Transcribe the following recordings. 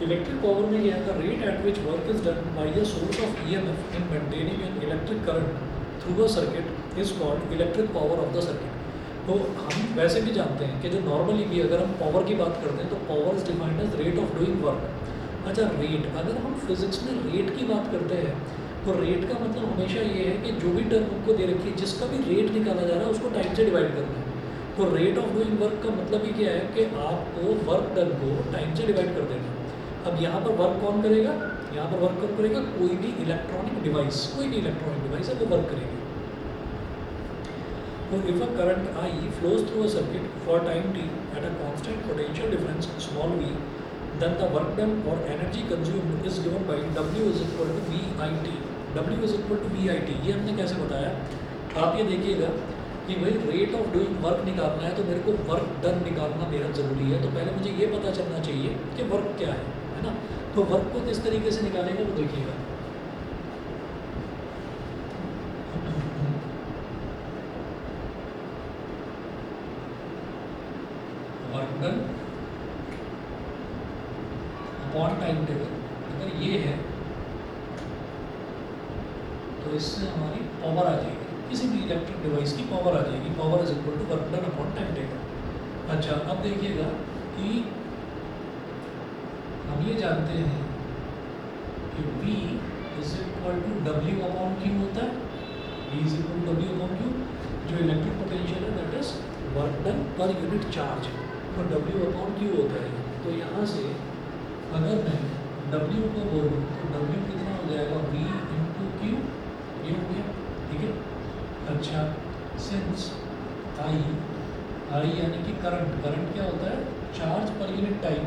Electric power में क्या है, rate at which work is done by the source of EMF in maintaining an electric current through a circuit is called electric power of the circuit. तो हम वैसे भी जानते हैं कि जो नॉर्मली भी अगर हम पावर की बात करते हैं तो power is defined as rate of doing work. अच्छा, रेट, अगर हम फिजिक्स में रेट की बात करते हैं तो रेट का मतलब हमेशा ये है कि जो भी टर्म आपको दे रखी है, जिसका भी रेट निकाला जा रहा है उसको टाइम से डिवाइड करना है। तो रेट ऑफ डूइंग वर्क का मतलब ही क्या है कि आपको वर्क डन को टाइम से डिवाइड कर देना। अब यहाँ पर वर्क कौन करेगा, यहाँ पर वर्क कौन करेगा, कोई भी इलेक्ट्रॉनिक डिवाइस, कोई भी इलेक्ट्रॉनिक डिवाइस है वो वर्क करेगी। तो if a current I flows through a circuit for time t at a constant potential difference small v, then the work done or energy consumed is given by W is equal to VIT। W is equal to VIT, ये हमने कैसे बताया, आप ये देखिएगा कि भाई rate of doing work निकालना है तो मेरे को वर्क डन निकालना बेहद ज़रूरी है। तो पहले मुझे ये पता चलना चाहिए कि वर्क क्या है ना। तो वर्क को किस तरीके से निकालेंगे वो देखिएगा। Work done upon time table, अगर ये है तो इससे हमारी पावर आ जाएगी, किसी भी इलेक्ट्रिक डिवाइस की पावर आ जाएगी। Power is equal to work done upon time table. अच्छा, अब देखिएगा कि हम ये जानते हैं कि V is equal to W upon Q होता है। V is equal to W upon Q, जो इलेक्ट्रिक पोटेंशियल है that is work done per unit charge, तो W अपॉन Q होता है। तो यहाँ से अगर मैं W को बोलूँ तो W कितना हो जाएगा, V इंटू Q, ये हो गया, ठीक है। अच्छा, सिंस I यानी कि करंट, करंट क्या होता है, चार्ज पर यूनिट टाइम,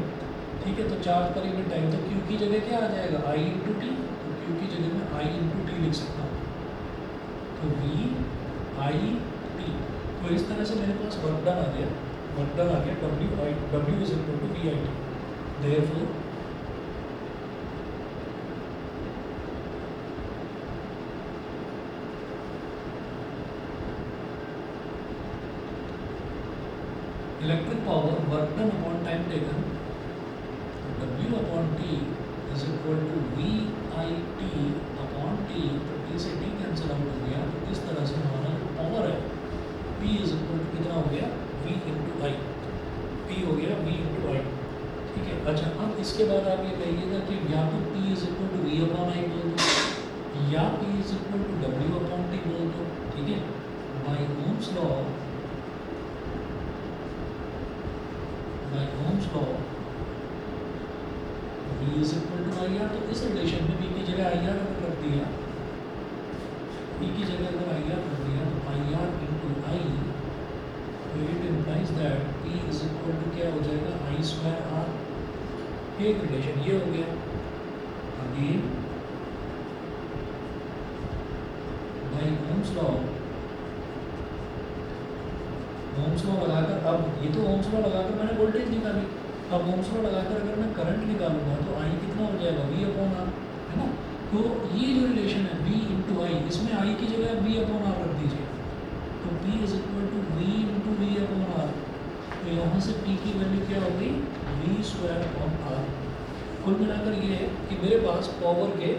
ठीक है। तो चार्ज पर यूनिट टाइम, तो Q की जगह क्या आ जाएगा, I इंटू टी, तो Q की जगह में I इंटू टी लिख सकता हूँ, तो VIT। तो इस तरह से मेरे पास वर्क डन आ गया, वर्क डन आ गया W is equal to VIT। Therefore electric power work done upon time taken, W upon T is equal to VIT upon T। तो T से T कैंसिल आउट हो गया, तो इस तरह से हमारा जो पावर है P इज इक्वल टू कितना हो गया, V इंटू आई, P हो गया V इंटू आई, ठीक है। अच्छा, अब इसके बाद आप ये कहिएगा कि या तो P is equal to V upon I बोल दो या P is equal to W upon T बोल दो, ठीक है। By Ohm's law, V is equal to I R. तो इस रिलेशन में V की जगह आई आर अगर रख दिया, V की जगह अगर आई आर रख दिया तो आई आर इंटू आई, तो it implies that P is equal to क्या हो जाएगा, आई स्क्वायर आर। एक रिलेशन ये हो गया। Again by Ohm's law, Ohm's law लगाकर, अब ये तो ओम्स लॉ लगाकर मैंने वोल्टेज निकाली, अब ओम्स लॉ लगाकर अगर मैं करंट निकालूंगा तो आई कितना हो जाएगा, V अपॉन आर, है ना। तो ये जो रिलेशन है V इंटू आई, इसमें आई की जगह V अपॉन आर रख दीजिए, तो P is equal to V into V upon आर। तो यहाँ से P की वैल्यू क्या हो गई, V स्क्वायर अपॉन आर। कुल मिलाकर ये है कि मेरे पास पावर के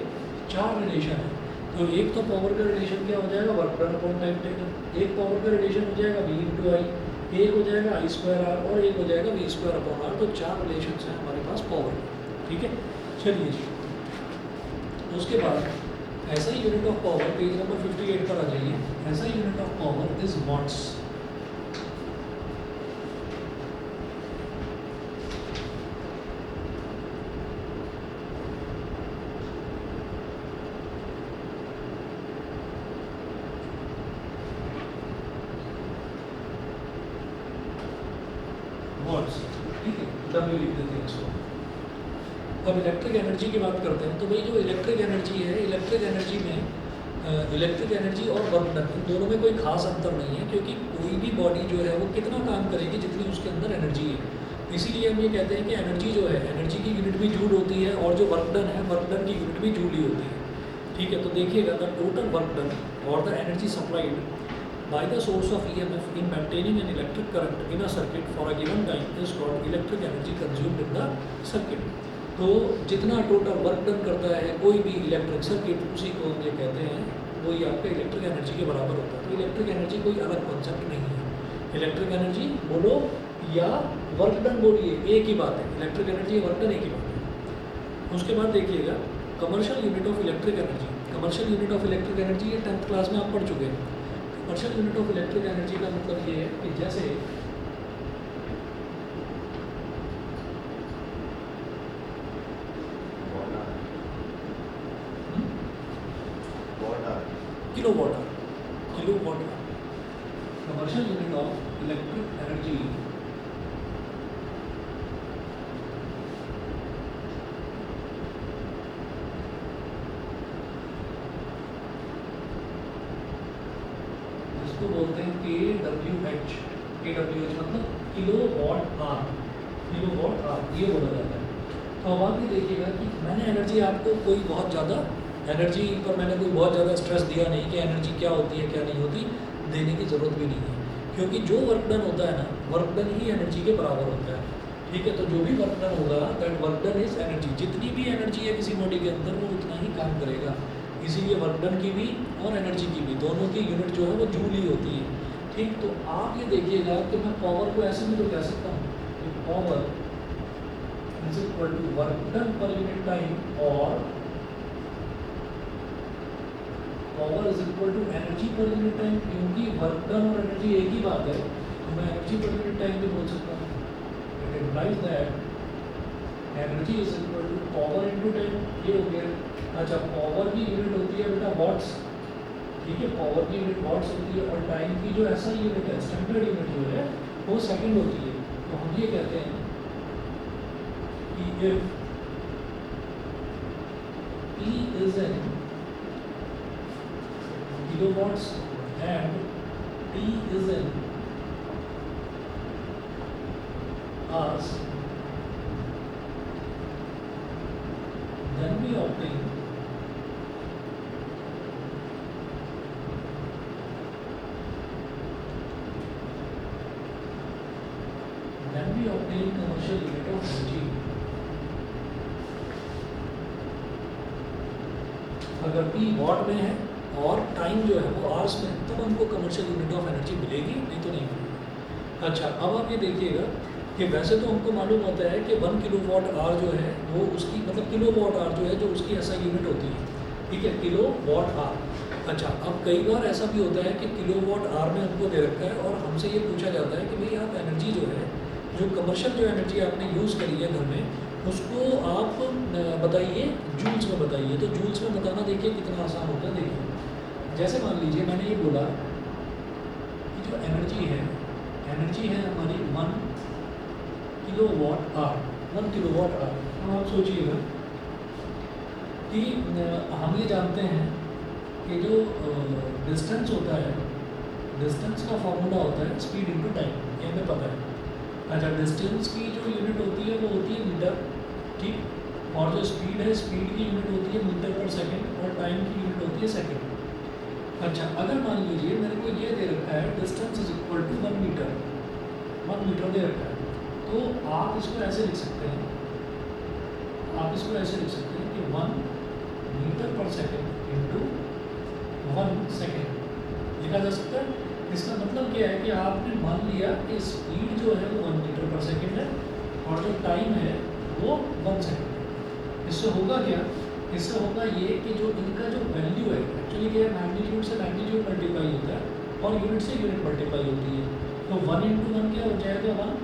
चार रिलेशन है। तो एक तो पावर का रिलेशन क्या हो जाएगा, work done upon time taken, एक पावर का रिलेशन हो जाएगा V इंटू आई, एक हो जाएगा आई स्क्वायर आर और एक हो जाएगा V स्क्वायर अपॉन आर। तो चार रिलेशन हैं हमारे पास पावर के, ठीक है। चलिए जी, उसके बाद ऐसा ही unit of power, page number 58 पर आ जाइए। ऐसा ही unit of power is watts. ठीक है, W लिख देते हैं इसको। अब इलेक्ट्रिक एनर्जी की बात करते हैं। तो भाई जो इलेक्ट्रिक एनर्जी है, इलेक्ट्रिक एनर्जी में इलेक्ट्रिक एनर्जी और वर्क डन, इन दोनों में कोई खास अंतर नहीं है, क्योंकि कोई भी बॉडी जो है वो कितना काम करेगी जितनी उसके अंदर एनर्जी है। इसीलिए हम ये कहते हैं कि एनर्जी जो है, एनर्जी की यूनिट भी जूल होती है और जो वर्क डन है, वर्क डन की यूनिट भी जूल ही होती है, ठीक है। तो देखिएगा, द टोटल वर्क डन और the energy supplied by the source of EMF in maintaining an electric current in a circuit for a given time is called electric energy consumed in the circuit। तो जितना total work done करता है कोई भी electric circuit, उसी को हम ये कहते हैं, वही आपके इलेक्ट्रिक एनर्जी के बराबर होता है। तो इलेक्ट्रिक एनर्जी कोई अलग कॉन्सेप्ट नहीं है। इलेक्ट्रिक एनर्जी बोलो या वर्क डन बोलिए, एक ही बात है। इलेक्ट्रिक एनर्जी वर्क डन एक ही बात है। उसके बाद देखिएगा commercial unit of electric energy. Commercial unit of electric energy ये 10th क्लास में आप पढ़ चुके हैं। Commercial unit of electric energy का मतलब ये है कि जैसे kilowatt hour. Commercial unit of electric energy इसको बोलते हैं KWH। KWH मतलब किलोवाट आवर, किलोवाट आवर ये बोला जाता है। तो अब आप ये देखिएगा कि मैंने एनर्जी आपको कोई बहुत ज़्यादा एनर्जी पर मैंने कोई बहुत ज़्यादा स्ट्रेस दिया नहीं कि एनर्जी क्या होती है क्या नहीं होती, देने की ज़रूरत भी नहीं है, क्योंकि जो वर्क डन होता है ना, वर्क डन ही एनर्जी के बराबर होता है। ठीक है, तो जो भी वर्क डन होगा that work done is energy. जितनी भी एनर्जी है किसी बॉडी के अंदर वो उतना ही काम करेगा। इसीलिए वर्क डन की भी और एनर्जी की भी दोनों की यूनिट जो है वो जूल ही होती है। ठीक, तो आप ये देखिएगा कि मैं पावर को ऐसे भी तो कह सकता हूँ कि power is equal to work done per unit time और power is equal to energy per unit time. क्योंकि वर्क डन और एनर्जी एक ही बात है, तो मैं एनर्जी पर यूनिट टाइम भी बोल सकता हूँ। It implies that energy is equal to power into time. ये हो गया। अच्छा, पावर की यूनिट होती है बेटा वाट्स। ठीक है, पावर की यूनिट वाट्स होती है और टाइम की जो ऐसा यूनिट है, स्टैंडर्ड यूनिट जो है वो सेकंड होती है। तो हम ये कहते हैं कि if P is in kilowatts and T is in hours, then we obtain commercial unit of energy। अगर P वॉट में है और टाइम जो है वो आवर्स में, तब हमको कमर्शियल यूनिट ऑफ एनर्जी मिलेगी, नहीं तो नहीं मिलेगी। अच्छा, अब आप ये देखिएगा कि वैसे तो हमको मालूम होता है कि 1 किलोवाट आवर जो है वो उसकी मतलब किलोवाट आवर जो है जो उसकी ऐसा यूनिट होती है। ठीक है, किलोवाट आवर। अच्छा, अब कई बार ऐसा भी होता है कि किलोवाट आवर में हमको दे रखा है और हमसे ये पूछा जाता है कि भाई आप एनर्जी जो है, जो कमर्शियल जो एनर्जी आपने यूज़ करी है घर में, उसको आप बताइए जूल्स में बताइए। तो जूल्स में बताना देखिए कितना आसान होता है। देखिए, जैसे मान लीजिए मैंने ये बोला कि जो एनर्जी है हमारी 1 किलोवाट आवर, 1 किलोवाट आवर। तो आप सोचिएगा कि हम ये जानते हैं कि जो डिस्टेंस होता है, डिस्टेंस का फॉर्मूला होता है स्पीड इनटू टाइम, ये हमें पता है। अच्छा, डिस्टेंस की जो यूनिट होती है वो होती है मीटर। ठीक, और जो स्पीड है, स्पीड की यूनिट होती है मीटर पर सेकंड और टाइम की यूनिट होती है सेकंड। अच्छा, अगर मान लीजिए मेरे को ये दे रखा है distance is equal to 1 metre, 1 metre दे रखा है, तो आप इसको ऐसे लिख सकते हैं, आप इसको ऐसे लिख सकते हैं कि 1 मीटर पर सेकंड इंटू 1 सेकंड लिखा जा सकता है। इसका मतलब क्या है कि आपने मान लिया कि स्पीड जो है वो 1 मीटर पर सेकंड है और जो टाइम है वो 1 सेकंड है। इससे होगा क्या, इससे होगा ये कि जो इनका जो वैल्यू है, एक्चुअली क्या है, मैग्नीट्यूड से मैग्नीट्यूड मल्टीप्लाई होता है और यूनिट से यूनिट मल्टीप्लाई होती है। तो 1 इंटू 1 क्या हो जाएगा 1,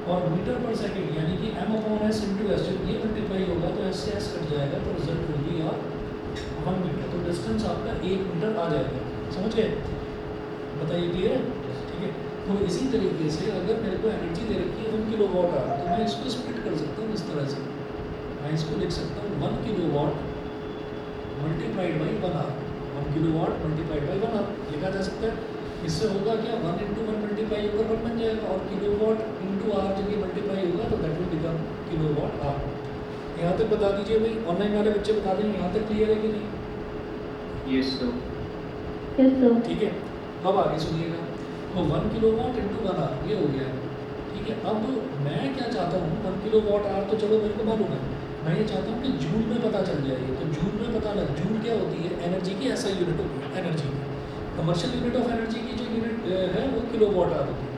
और मीटर पर सेकंड यानी कि m/s इंटू एस, जब ये मल्टीप्लाई होगा तो एस से एस कट जाएगा, तो रिजल्ट होगी और 1 मीटर। तो डिस्टेंस आपका 1 मीटर आ जाएगा। समझ गए? बताइए, क्लियर है? ठीक है, तो इसी तरीके से अगर मेरे को एनर्जी दे रखी है 1 किलोवाट आवर, तो मैं इसको स्प्लिट कर सकता हूँ इस तरह से। मैं इसको लिख सकता हूँ 1 kilowatt multiplied by 1 hour, 1 kilowatt multiplied by 1 hour लिखा जा सकता है। इससे होगा क्या, 1 इंटू 1 मल्टीप्लाई होकर 1 बन जाएगा और किलोवाट इंटू आवर जब ये मल्टीप्लाई होगा तो that will become kilowatt hour. यहाँ तक बता दीजिए भाई, ऑनलाइन वाले बच्चे बता दें यहाँ तक क्लियर है कि नहीं? Yes sir. ठीक है, अब आगे सुनिएगा। तो 1 किलोवाट इंटू 1 आवर ये हो गया। ठीक ठीक है। अब मैं क्या चाहता हूँ, 1 kWh तो चलो मेरे को मालूम है, मैं ये चाहता हूँ कि जूल में पता चल जाए। तो जूल में पता लग, जूल क्या होती है, एनर्जी की ऐसा यूनिट होती है एनर्जी की। कमर्शियल यूनिट ऑफ एनर्जी की जो यूनिट है वो kWh होती है।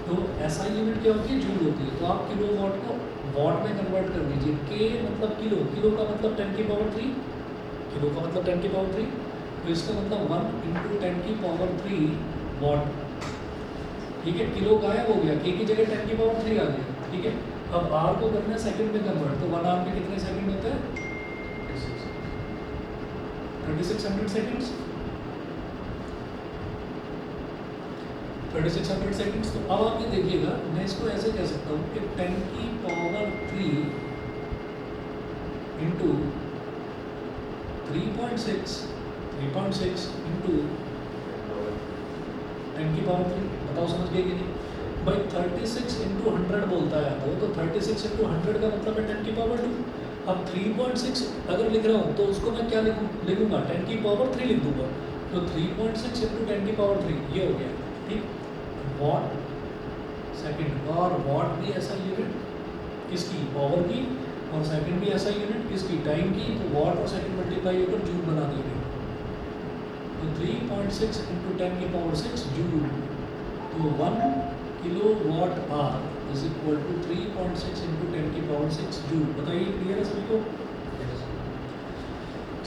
तो ऐसा यूनिट क्या होती है, जूल होती है। तो आप किलोवाट को वाट में कन्वर्ट कर दीजिए। के मतलब किलो, किलो का मतलब 10⁻3, किलो का मतलब 10⁻3, तो इसका मतलब 1 × 10⁻3 वाट। ठीक है, किलो गायब हो गया, के की जगह 10⁻3 आ गया। ठीक है, अब आर को करना है सेकंड में कन्वर्ट, तो 1 आर में कितने सेकंड होता है, 3600 सेकंड्स, 3600 सेकंड्स। तो अब आप ये देखिएगा, मैं इसको ऐसे कह सकता हूँ कि 10⁻3 इंटू 3.6 इंटू 10⁻3, बताओ समझ गए कि नहीं भाई। 36 इंटू 100 बोलता है वो, तो 36 इंटू 100 का मतलब है 10⁻2। अब 3.6 अगर लिख रहा हूँ तो उसको मैं क्या लिखूंगा, 10⁻3 लिख दूंगा। तो 3.6 इंटू 10⁻3 ये हो गया। ठीक, वॉट सेकंड, और वॉट भी ऐसा यूनिट किसकी, पावर की, और सेकंड भी ऐसा यूनिट किसकी, टाइम की। तो वॉट और सेकंड मल्टीप्लाई होकर जूल बना दिए गए। तो 3.6 इंटू 10⁻6 जूल, तो 1 kWh is equal to 3.6 into 10⁻6 joule. बताइए क्लियर है सभी को?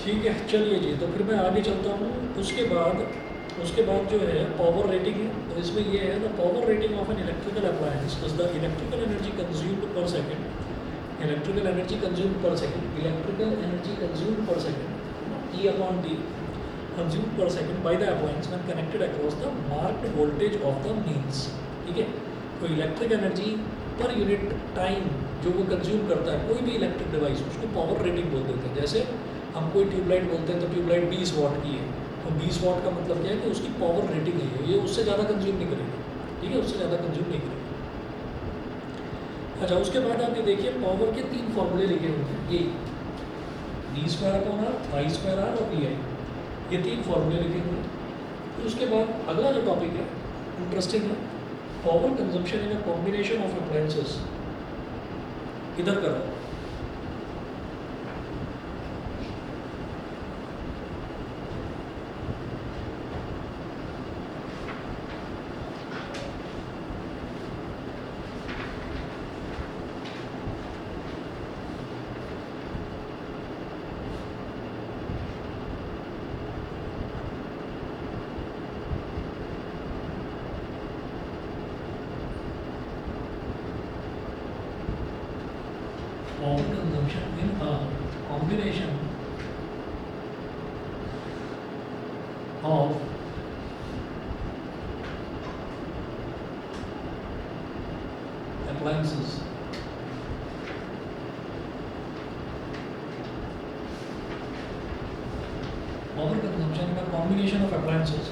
ठीक है, चलिए जी, तो फिर मैं आगे चलता हूँ। उसके बाद जो है पावर रेटिंग है। तो इसमें ये है, the power rating of an electrical appliance is the electrical energy consumed पर सेकेंड, इलेक्ट्रिकल एनर्जी कंज्यूम्ड पर सेकेंड, इलेक्ट्रिकल एनर्जी कंज्यूम्ड पर second, E/D consumed per second by the appliance when connected across the marked voltage of the means। ठीक है, तो electric energy per unit time जो वो consume करता है कोई भी इलेक्ट्रिक डिवाइस, उसको पावर रेटिंग बोल देते हैं। जैसे हम कोई ट्यूबलाइट बोलते हैं तो ट्यूबलाइट 20 वाट की है, तो 20 वाट का मतलब क्या है कि उसकी पावर रेटिंग है, ये उससे ज़्यादा कंज्यूम नहीं करेगी। ठीक है, उससे ज़्यादा कंज्यूम नहीं करेगी। अच्छा, उसके बाद आप ये देखिए, पावर के 3 फॉर्मूले लिखे होते हैं, ये V²/R, I²R और PI, ये 3 फॉर्मूले लिखे हुए हैं। तो उसके बाद अगला जो टॉपिक है इंटरेस्टिंग है, power consumption in a combination of appliances. इधर करो, power consumption in a combination of appliances। Power consumption in a combination of appliances,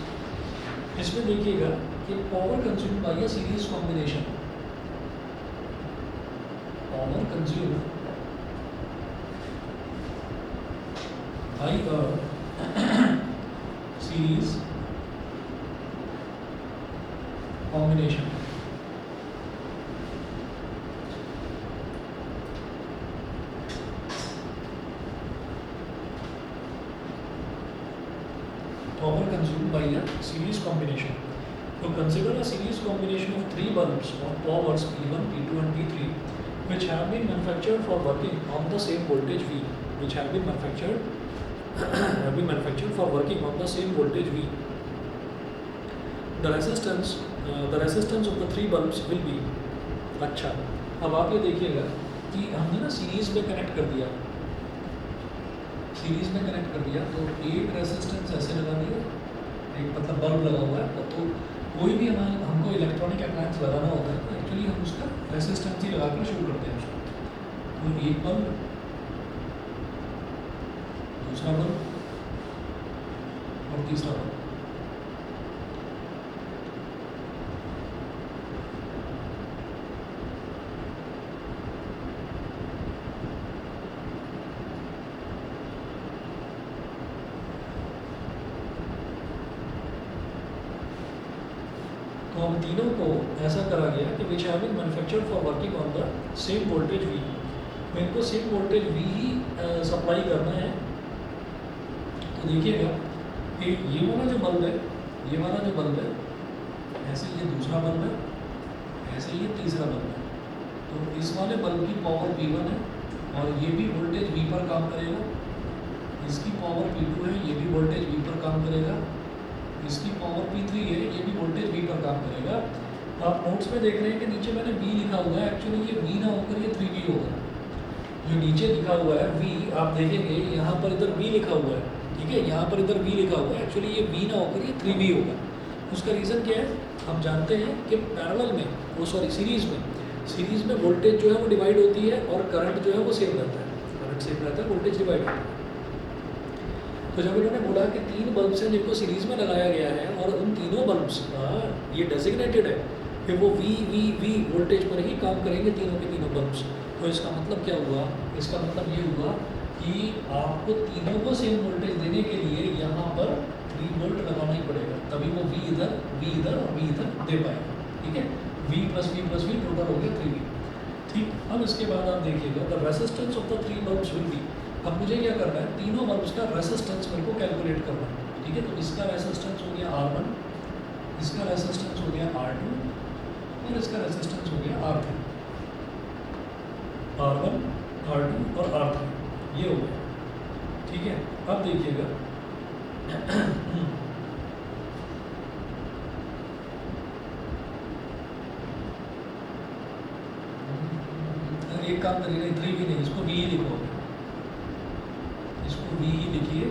इसमें देखिएगा कि power consume bye a series combination, power consume by a series combination। Power consumed by a series combination. So consider a series combination of 3 bulbs of powers P1, P2 and P3 which have been manufactured for working on the same voltage V, which have been manufactured for working on the same voltage V. The resistance of the 3 bulbs will be। अच्छा, अब आप ये देखिएगा कि हमने ना series में connect कर दिया, सीरीज में कनेक्ट कर दिया, तो एक रेजिस्टेंस ऐसे लगा दिया, एक मतलब बल्ब लगा हुआ है। तो कोई भी हमको इलेक्ट्रॉनिक अप्लायंस लगाना होता है तो एक्चुअली हम उसका रेजिस्टेंस ही लगा कर शुरू करते हैं उसको। तो एक बल्ब, दूसरा बल्ब और तीसरा बल्ब। तो तो हम तीनों को ऐसा करा गया कि which have been manufactured for working on the same voltage V, तो इनको सेम वोल्टेज वी ही सप्लाई करना है। तो देखिएगा कि ये वाला जो बल्ब है, ये वाला जो बल्ब है, ऐसे ये दूसरा बल्ब है, ऐसे ये तीसरा बल्ब है। तो इस वाले बल्ब की पावर P1 है और ये भी वोल्टेज V पर काम करेगा। इसकी पावर P2 है, ये भी वोल्टेज V पर काम करेगा। इसकी पावर P3 है, ये भी वोल्टेज V पर काम करेगा। आप नोट्स में देख रहे हैं कि नीचे मैंने V लिखा हुआ है, एक्चुअली ये V ना होकर ये 3V होगा। जो नीचे लिखा हुआ है V, आप देखेंगे यहाँ पर इधर V लिखा हुआ है, ठीक है, यहाँ पर इधर V लिखा हुआ है, एक्चुअली ये V ना होकर ये 3V होगा। उसका रीज़न क्या है? हम जानते हैं कि पैरेलल में, वो सॉरी सीरीज़ में वोल्टेज जो है वो डिवाइड होती है और करंट जो है वो सेम रहता है। करंट सेम रहता है, वोल्टेज डिवाइड होता है। तो जब इन्होंने बोला कि 3 बल्ब्स हैं जिनको सीरीज़ में लगाया गया है और उन तीनों बल्ब्स का ये डेजिग्नेटेड है कि वो वी वोल्टेज पर ही काम करेंगे, तीनों के तीनों बल्ब्स। तो इसका मतलब क्या हुआ? इसका मतलब ये हुआ कि आपको तीनों को सेम वोल्टेज देने के लिए यहाँ पर 3 वोल्ट लगाना ही पड़ेगा, तभी वो V इधर और V इधर दे पाएगा। ठीक है, V प्लस V टोटल हो गया 3V। ठीक, अब इसके बाद आप देखिएगा the resistance of the 3 bulbs will be. अब मुझे क्या करना है? तीनों बल्ब्स का रेसिस्टेंस मेरे को कैलकुलेट करना है। ठीक है, तो इसका रेसिस्टेंस हो गया R1, इसका रेसिस्टेंस हो गया R2 और इसका रेसिस्टेंस हो गया R3। R1, R2 और R3 ये हो गया। ठीक है, अब देखिएगा एक काम करिए, 3V नहीं, इसको V ही लिखो, इसको V ही लिखिए।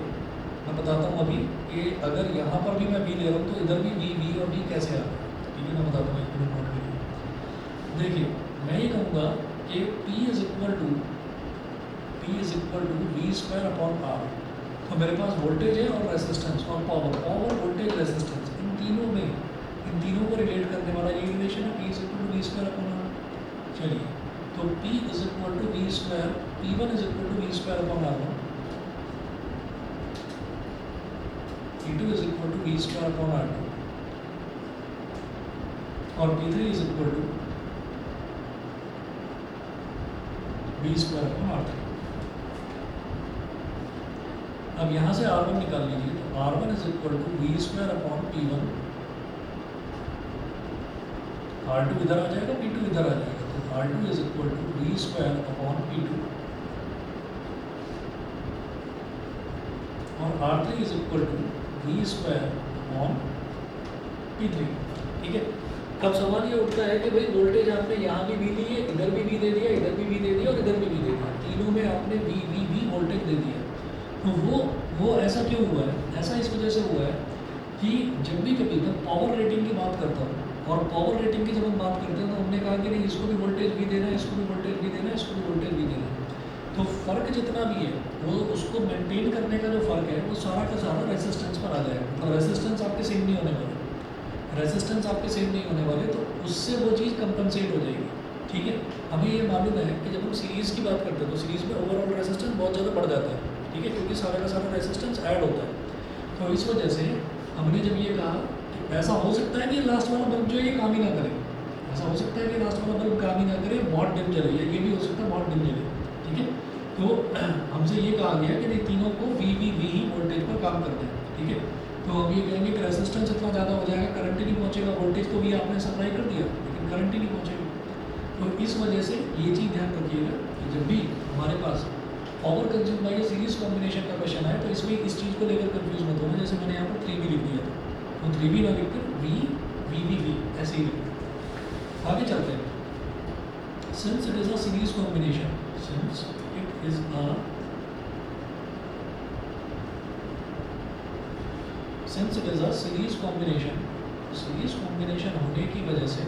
मैं बताता हूँ अभी कि अगर यहाँ पर भी मैं V ले रहा हूँ तो इधर भी V और V कैसे आ रहा है। ठीक है, मैं बताता हूँ, एक मिनट नोट करिए। देखिए, मैं ये कहूँगा कि P is equal to V² upon R। तो मेरे पास वोल्टेज है और रेसिस्टेंस और पावर वोल्टेज रेसिस्टेंस, इन तीनों को रिलेट करने वाला ये रिलेशन है, P is equal to V² upon R। चलिए, तो P is equal to V², P1 is equal to V² upon R1, P2 is equal to V² upon R2 और P3 is equal to V² upon R3। अब यहाँ से R1 निकाल लीजिए, तो R1 is equal to V² upon P1, R2 इधर आ जाएगा, P2 इधर आ जाएगा, तो R2 is equal to V² upon P2 और R3 is equal to V² upon P3। ठीक है, अब सवाल ये उठता है कि भाई वोल्टेज आपने यहाँ भी V ली है, इधर भी V दे दिया, इधर भी V दे दिया और इधर भी V दे दिया, तीनों में आपने V वोल्टेज दे दिया। तो वो ऐसा क्यों हुआ है? ऐसा इस वजह से हुआ है कि जब भी कभी मैं पावर रेटिंग की बात करता हूँ, और पावर रेटिंग की जब हम बात करते हैं तो हमने कहा कि नहीं, इसको भी वोल्टेज भी देना है, इसको भी वोल्टेज भी देना है, इसको भी वोल्टेज भी देना है। तो फ़र्क जितना भी है वो उसको मेंटेन करने का जो फ़र्क है वो सारा का सारा रेसिस्टेंस पर आ जाएगा। मतलब रेसिस्टेंस आपके सेम नहीं होने वाले, रेसिस्टेंस आपके सेम नहीं होने वाले, तो उससे वो चीज़ कंपनसेट हो जाएगी। ठीक है, हमें ये मालूम है कि जब हम सीरीज़ की बात करते हैं तो सीरीज़ में ओवरऑल रेसिस्टेंस बहुत ज़्यादा बढ़ जाता है। ठीक है, क्योंकि सारा का सारा रेसिस्टेंस ऐड होता है। तो इस वजह से हमने जब ये कहा कि ऐसा हो सकता है कि लास्ट वाला बल्ब जो है ये काम ही ना करे, ऐसा हो सकता है कि लास्ट वाला बल्ब काम ही ना करे, बहुत डिम जले, ये भी हो सकता है बहुत डिम जले। ठीक है, तो हमसे ये कहा गया कि नहीं, तीनों को V ही वोल्टेज पर काम करते हैं। ठीक है, तो हम ये कहेंगे कि रेसिस्टेंस इतना ज़्यादा हो जाएगा, करंट ही नहीं पहुँचेगा, वोल्टेज तो भी आपने सप्लाई कर दिया लेकिन करंट ही नहीं पहुँचेगा। तो इस वजह से ये चीज़ ध्यान रखिएगा कि जब भी हमारे पास power consume by series combination का क्वेश्चन आए तो इसमें इस चीज़ को लेकर कंफ्यूज मत होना। जैसे मैंने यहाँ पर 3V लिख दिया था, तो 3V ना लिखकर V ऐसे ही लिख। आगे चलते हैं। Since it is a series combination, since it is a series combination होने की वजह से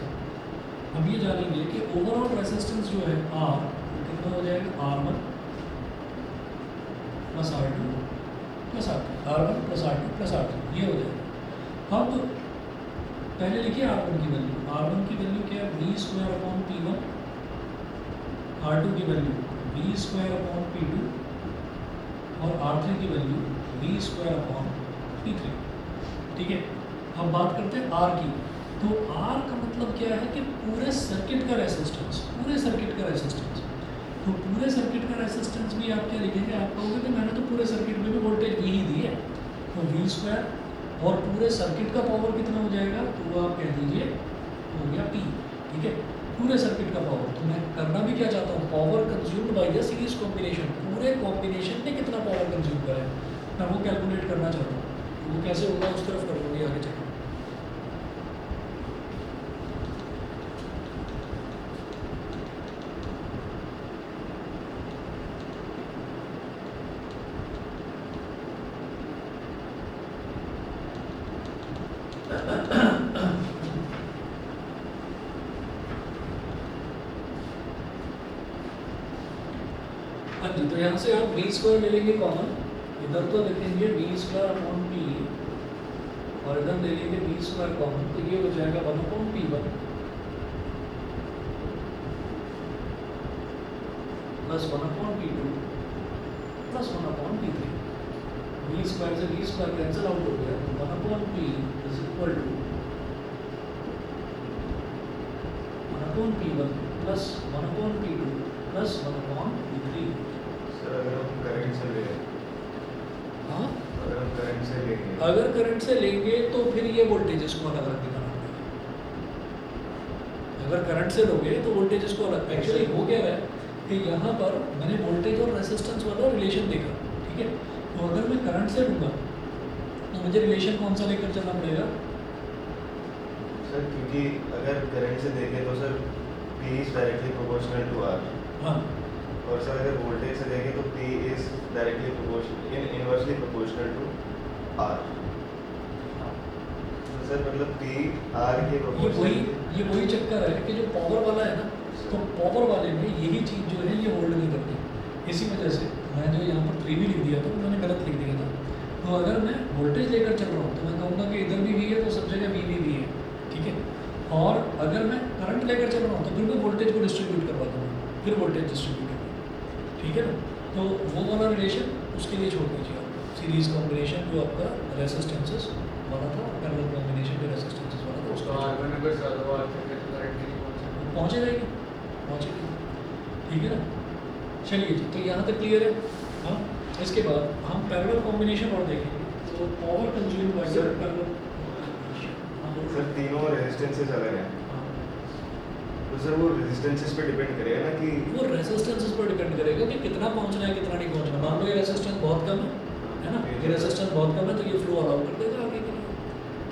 हम ये जानेंगे कि ओवरऑल रेसिस्टेंस जो है R कितना हो जाएगा, R1 plus R2 plus R3, R1 plus R2 plus R3, ये हो जाएगा। अब पहले लिखिए R1 की वैल्यू, R1 की वैल्यू क्या है, V² अपॉन P1, R2 की वैल्यू V² अपॉन P2 और R3 की वैल्यू V² अपॉन P3। ठीक है, अब बात करते हैं R की। तो आर का मतलब क्या है कि पूरे सर्किट का रेसिस्टेंस, पूरे सर्किट का रेसिस्टेंस। तो पूरे सर्किट का रेसिस्टेंस भी आप क्या लिखेंगे, आप कहोगे कि मैंने तो पूरे सर्किट में भी वोल्टेज वी ही दी है, तो वी स्क्वायर और पूरे सर्किट का पावर कितना हो जाएगा, तो वो आप कह दीजिए हो गया पी। ठीक है, पूरे सर्किट का पावर। तो मैं करना भी क्या चाहता हूँ, power consumed by the series combination, पूरे कॉम्बिनेशन ने कितना पावर कंज्यूम करा है, मैं वो कैलकुलेट करना चाहता हूँ। वो कैसे होगा उस तरफ करूँगी आगे चलो। हाँ जी, तो यहाँ से आप वी स्क्वायर ले लेंगे कॉमन, इधर तो लिखेंगे वी स्क्वायर अपॉन पी और इधर ले लेंगे वी स्क्वायर कॉमन, तो ये हो जाएगा 1 upon P one plus 1 upon P two plus 1 upon P three. V square से वी स्क्वायर कैंसिल आउट हो गया, तो 1 upon P is equal to 1 upon P one plus 1 upon P two plus 1 upon P three. Sir अगर हम current से लें, हाँ, अगर हम करंट से लेंगे, अगर करंट से लेंगे तो फिर ये वोल्टेजेस को अलग अलग दिखाना पड़ेगा। अगर करंट से लोगे तो वोल्टेजेस को अलग, एक्चुअली हो गया है कि यहाँ पर मैंने वोल्टेज और रेसिस्टेंस वाला रिलेशन देखा। ठीक है, तो अगर मैं करंट से लूँगा तो मुझे रिलेशन कौन सा लेकर चलना पड़ेगा, सर क्योंकि अगर करंट से देखें तो sir P is directly proportional to R, हाँ, और सर अगर वोल्टेज से देखें तो P is directly proportional inversely proportional to R। तो सर मतलब P R के ये वही चक्कर है कि जो पावर वाला है ना, तो पावर वाले में यही चीज़ जो है ये होल्ड नहीं करती। इसी वजह से मैं जो यहाँ पर 3 भी लिख दिया था, मैंने गलत लिख दिया था। तो अगर मैं वोल्टेज लेकर चल रहा हूँ तो मैं कहूँगा कि इधर भी वी है तो सब जगह वी भी है। ठीक है, और अगर मैं करंट लेकर चल रहा हूँ तो फिर मैं वोल्टेज को डिस्ट्रीब्यूट करवा दूँगा, फिर वोल्टेज डिस्ट्रीब्यूट करवा। ठीक है ना, तो वो वाला रिलेशन उसके लिए छोड़ दीजिए आप। सीरीज कॉम्बिनेशन जो आपका रेसिस्टेंसेस वाला था, पैरेलल कॉम्बिनेशन जो रेसिस्टेंसेस वाला था उसका पहुँचेगा ही नहीं, पहुँचेगी। ठीक है ना, चलिए जी, तो यहाँ तक क्लियर है। हाँ, इसके बाद हम पैरेलल कॉम्बिनेशन और देखेंगे। तो power consume bye sir, parallel, sir तीनों रेजिस्टेंसेस अलग हैं, तो सर वो रेजिस्टेंसेस पे डिपेंड करेगा ना कि वो रेसिस्टेंसेस पर डिपेंड करेगा कि कितना पहुंचना है कितना नहीं पहुंचना। मान लो ये रेसिस्टेंस बहुत कम है ना, ये रेसिस्टेंस बहुत कम है तो ये फ्लो अलाउ कर देगा आगे के लिए।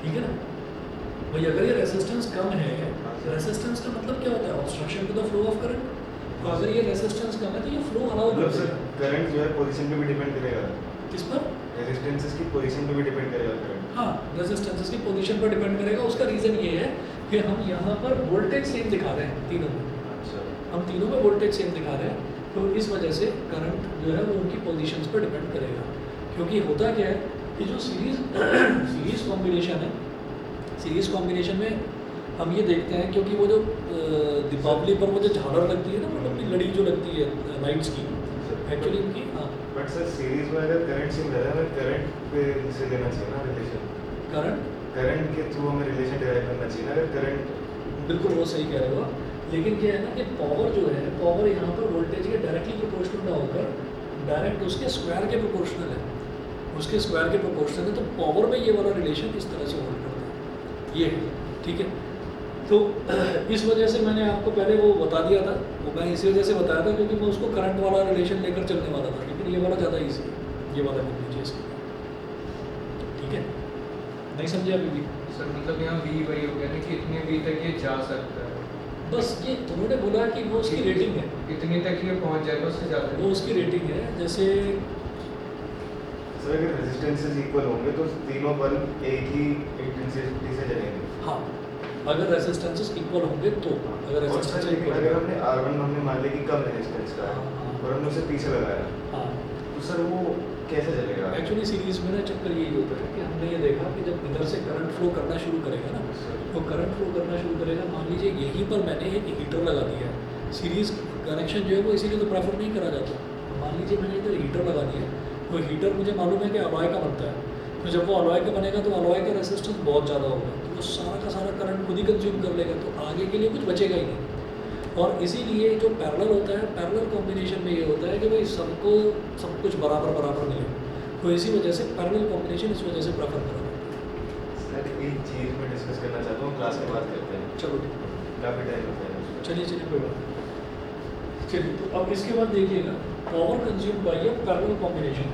ठीक है ना भाई, अगर ये रेसिस्टेंस कम है, रेसिस्टेंस का मतलब क्या होता है, obstruction to the flow of current. तो अगर ये रेसिस्टेंस कम है तो ये फ्लो अलाउ कर मतलब सर देगा। करंट जो है पोजीशन पे भी डिपेंड करेगा, किस पर, रेजिस्टेंसेस की पोजीशन पे भी डिपेंड करेगा करंट। हाँ, रेजिस्टेंसेस की पोजीशन पर डिपेंड करेगा। उसका रीज़न ये है कि हम यहाँ पर वोल्टेज सेम दिखा रहे हैं तीनों में, अच्छा, हम तीनों में वोल्टेज सेम दिखा रहे हैं, तो इस वजह से करंट जो है वो उनकी पोजीशंस पर डिपेंड करेगा। क्योंकि होता क्या है कि जो सीरीज कॉम्बिनेशन है, सीरीज कॉम्बिनेशन में हम ये देखते हैं, क्योंकि वो जो दीपावली पर वो जो झालर लगती है ना, मतलब लड़ी जो लगती है लाइट्स की, एक्चुअली इनकी, हाँ, बट सर सीरीज में अगर करंट सिम रहा है, करंट पे से लेना चाहिए ना रिलेशन, करंट के थ्रू हमें रिलेशन डिराइव करना चाहिए ना। अगर करंट, बिल्कुल वो सही कह रहे हो आप, लेकिन क्या है ना कि पावर जो है, पावर यहाँ पर वोल्टेज के डायरेक्टली प्रोपोर्शनल ना होकर डायरेक्ट उसके स्क्वायर के प्रोपोर्शनल है, उसके स्क्वायर के प्रोपोर्शनल है, तो पावर में ये वाला रिलेशन इस तरह से होल्ड करता है, ये है। ठीक है, तो इस वजह से मैंने आपको पहले वो बता दिया था, वो मैं इसी वजह से बताया था क्योंकि मैं उसको करंट वाला रिलेशन लेकर चलने वाला था, लेकिन ये वाला ज़्यादा ईजी है, ये वाला लिख लीजिए इसके। ठीक है, नहीं समझे अभी भी? सर मतलब यहाँ वी वही हो गया ना कि इतने वी तक ये जा सकता है, बस ये उन्होंने बोला कि वो उसकी रेटिंग है, इतनी तक ये पहुँच जाएगा, उससे ज़्यादा वो उसकी रेटिंग है। जैसे सर अगर रेजिस्टेंसेस इक्वल होंगे तो तीनों बल्ब एक ही इंटेंसिटी से जलेंगे। हाँ, अगर रेजिस्टेंसेस इक्वल होंगे तो, अगर और सर रेजिस्टेंस लेकिन इक्वल, अगर हमने R1 हमने मान लिया कि कम रेजिस्टेंस का है और हमने उसे पीछे लगाया, हाँ, तो सर वो कैसे चलेगा? एक्चुअली सीरीज में ना चक्कर यही होता है कि हमने ये देखा कि जब इधर से करंट फ्लो करना शुरू करेगा ना, तो करंट फ्लो करना शुरू करेगा, मान लीजिए यहीं पर मैंने एक हीटर लगा दिया है। सीरीज कनेक्शन जो है वो इसीलिए तो प्रेफर नहीं करा जाता। मान लीजिए मैंने इधर हीटर लगा दिया, तो हीटर मुझे मालूम है कि अलॉय का बनता है, तो जब वो अलॉय का बनेगा तो अलॉय का रेसिस्टेंस बहुत ज़्यादा होगा, तो तो सारा का सारा करंट खुद ही कंज्यूम कर लेगा, तो आगे के लिए कुछ बचेगा ही नहीं। और इसीलिए जो पैरेलल होता है, पैरेलल कॉम्बिनेशन में ये होता है कि भाई सबको सब कुछ बराबर बराबर मिले, तो इसी वजह से पैरेलल कॉम्बिनेशन इस वजह से प्रेफर करा जाता है। सर एक चीज़ मैं डिस्कस करना चाहता हूँ, क्लास में बात करते हैं। चलो ठीक है, काफ़ी टाइम होता है। चलिए कोई बात नहीं। चलिए तो अब इसके बाद देखिएगा पावर कंज्यूम बाय ए पैरेलल कॉम्बिनेशन।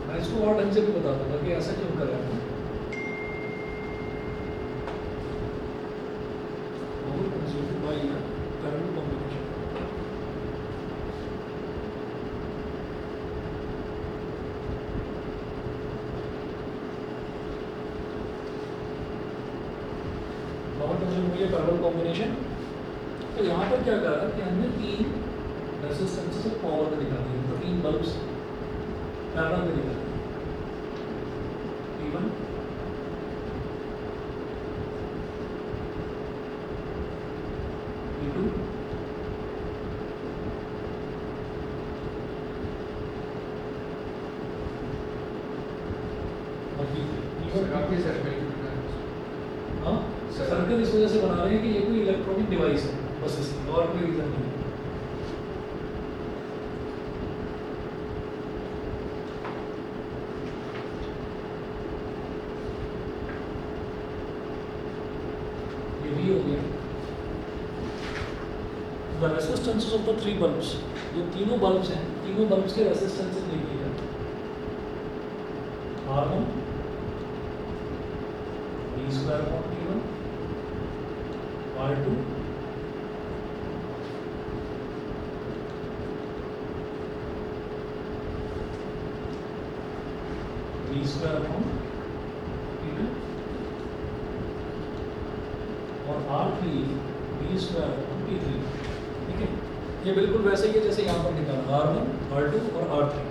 मैं इसको और ढंग से भी बता दूंगा कि ऐसा क्यों करें हम। पावर कंज्यूम बाय ए parallel combination. Power consume bye ए पैरेलल कॉम्बिनेशन। तो यहाँ पर क्या करा कि हमने 3 रेजिस्टेंसेस ऑफ पावर में दिखा दिए, तो 3 बल्ब्स पैरेलल में दिखा दिए, P1 P2 और P3। सर आपके सर्कल की बना है। हाँ, सर्कल इस वजह से बना रहे हैं कि ये कोई इलेक्ट्रॉनिक डिवाइस है, बस इसलिए, और कोई रीजन नहीं है। ये भी हो गया। The resistances of the 3 bulbs, जो तीनों बल्ब्स हैं, तीनों बल्ब्स के रेसिस्टेंसेस लिखिएगा। R1 V square upon P1, R2 V square upon P2 और R3 V square upon P3। ठीक है, ये बिल्कुल वैसे ही है जैसे यहाँ पर निकाला, R1 R2 और R3।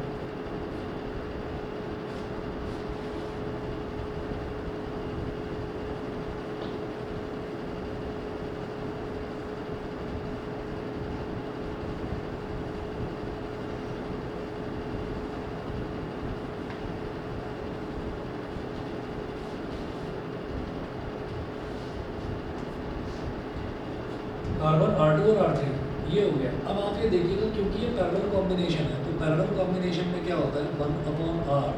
R1 R2 और R3 ये हो गया। अब आप ये देखिएगा, क्योंकि ये पैरेलल कॉम्बिनेशन है, तो पैरेलल कॉम्बिनेशन में क्या होता है, 1 upon R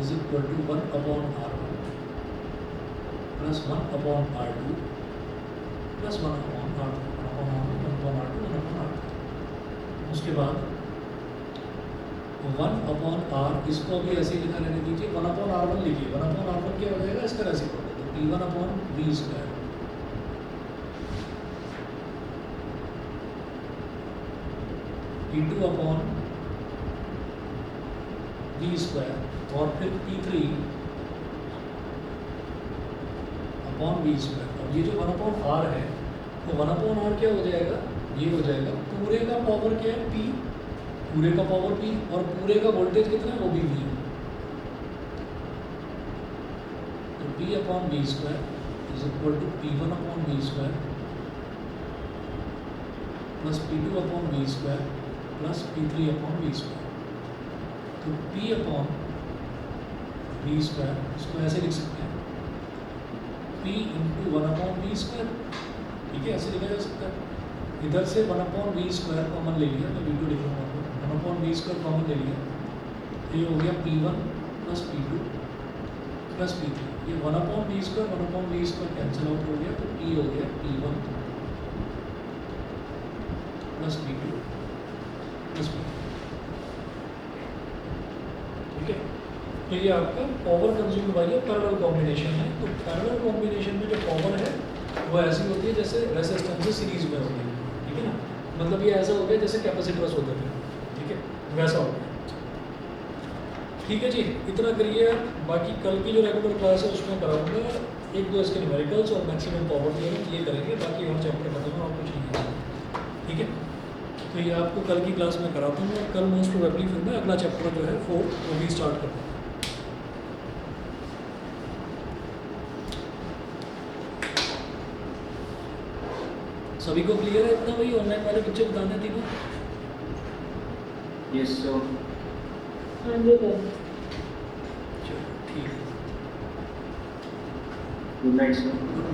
is equal to 1 upon R1 plus 1 upon R2 plus 1 upon R3, 1 upon R1, 1 upon R2, 1 upon R3। उसके बाद 1 अपॉन R, इसको भी ऐसे ही लिखा रहने दीजिए, 1 अपॉन R1 लिखिए। 1 अपॉन R1 क्या हो जाएगा, इसका रेसिप्रोकल, तो P1 upon V square P2 upon V square और फिर P3 अपॉन V स्क्वायर। अब ये जो 1 अपॉन R है, तो 1 अपॉन R क्या हो जाएगा, ये हो जाएगा पूरे का पावर क्या है, P, पूरे का पावर P, और पूरे का वोल्टेज कितना है, वो भी V है। तो P upon V square is equal to P1 upon V square plus P2 upon V square plus P3 upon V square. तो P अपॉन V स्क्वायर, इसको ऐसे लिख सकते हैं, P into 1 upon V square. ठीक है, ऐसे लिखा जा सकता है। इधर से 1 अपॉन V स्क्वायर कॉमन ले लिया, मैं V2 लिख रहा हूँ, 1 अपॉन V स्क्वायर कॉमन ले लिया, ये हो गया P1 plus P2 plus P3। ये 1 upon V square 1 upon V square cancel out हो गया, तो P हो गया P1 plus P2 plus P3। ठीक है, तो ये आपका पावर कंज्यूम बाय ए पैरेलल कॉम्बिनेशन है। तो पैरेलल कॉम्बिनेशन में जो पावर है वो ऐसी होती है जैसे रेसिस्टेंस सीरीज में होती है। ठीक है ना, मतलब ये ऐसा हो गया जैसे कैपेसिटर्स होते थे। ठीक है, वैसा हो गया। ठीक है जी, इतना करिए। बाकी कल की जो रेगुलर क्लास है उसमें कराऊंगा 1-2 इसके न्यूमेरिकल्स और मैक्सिमम पावर थ्योरम, ये करेंगे। बाकी और चैप्टर खत्म है और कुछ नहीं है। ठीक है, तो ये आपको कल की क्लास में कराता हूँ, और कल मोस्ट प्रोबेबली फिर मैं अगला चैप्टर जो है 4 वो भी स्टार्ट करूँगा। सभी को क्लियर है इतना? वही ऑनलाइन वाले बच्चे बताने तीनों यस सर। हाँ जी सर। चलो ठीक है। Good night sir.